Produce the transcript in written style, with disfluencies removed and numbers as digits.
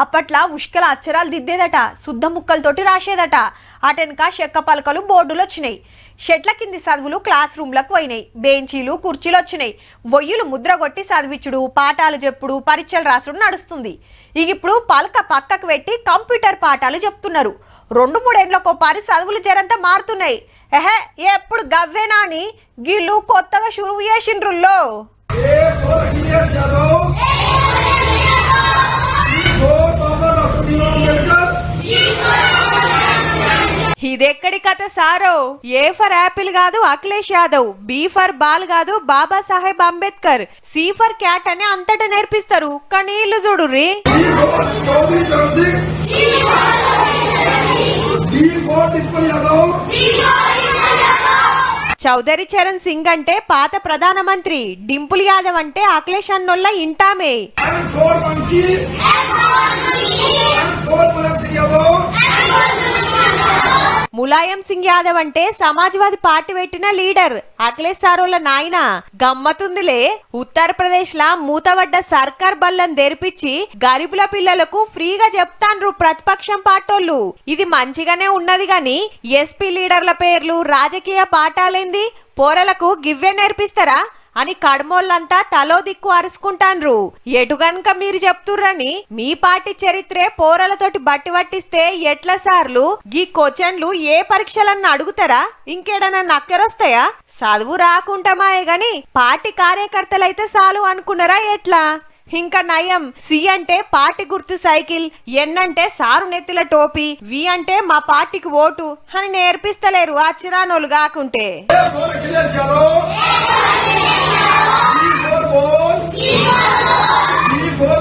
అప్పట్లా ఉష్కల అక్షరాలు దిద్దేదట, శుద్ధ ముక్కలతోటి రాసేదట. అటెనక చెక్క పలకలు బోర్డులు వచ్చినాయి. షెట్ల కింది చదువులు క్లాస్ రూమ్లకు పోయినాయి. బెంచీలు కుర్చీలు వచ్చినాయి. వొయ్యులు ముద్ర కొట్టి చదివించుడు, పాఠాలు చెప్పుడు, పరీక్షలు రాసుడు నడుస్తుంది. ఇప్పుడు పలక పక్కకు పెట్టి కంప్యూటర్ పాఠాలు చెప్తున్నారు. 2-3 ఏళ్లకోపారి చదువులు జరంతా మారుతున్నాయి. ఎప్పుడు గవ్వేనా అని గీళ్ళు కొత్తగా షురువు చేసిండ్రుల్లో. ఇదెక్కడి కథ సారో? ఏ ఫర్ యాపిల్ కాదు Akhilesh Yadav, B for ball కాదు Baba Saheb Ambedkar, C for cat అని అంతటా నేర్పిస్తారు. కానీ ఇల్లు చూడుర్రి. చౌదరి చరణ్ సింగ్ అంటే పాత ప్రధానమంత్రి, డింపుల్ యాదవ్ అంటే అఖిలేష్ అన్నోళ్ళ ఇంటామే. ములాయం సింగ్ యాదవ్ అంటే సమాజ్వాదీ పార్టీ పెట్టిన లీడర్, అఖిలేష్ సారోళ్ళ నాయన. గమ్మతుందిలే, ఉత్తరప్రదేశ్ లా మూతవడ్డ సర్కార్ బల్లను తెరిపించి గరీబుల పిల్లలకు ఫ్రీగా చెప్తాన్రు ప్రతిపక్షం పాటోళ్ళు. ఇది మంచిగానే ఉన్నది గాని ఎస్పీ లీడర్ల పేర్లు, రాజకీయ పాఠాలేంది? పోరలకు గివ్వే నేర్పిస్తారా అని కడమోళ్ళంతా తలో దిక్కు అరుచుకుంటాన్రు. ఎటు గనుక మీరు చెప్తుర్రని మీ పార్టీ చరిత్రే పోరలతోటి బట్టి పట్టిస్తే ఎట్లా సార్లు? గీ క్వశ్చన్లు ఏ పరీక్షలన్నా అడుగుతారా? ఇంకేడన్నా నక్కరొస్తాయా? చదువు రాకుంటామాయే గాని పార్టీ కార్యకర్తలైతే చాలు అనుకున్నారా ఎట్లా? ఇంకా నయం, సి అంటే పార్టీ గుర్తు సైకిల్, ఎన్ అంటే సారు నెత్తిల టోపీ, వి అంటే మా పార్టీకి ఓటు అని నేర్పిస్తలేరు ఆ చిరానోళ్ళు కాకుంటే.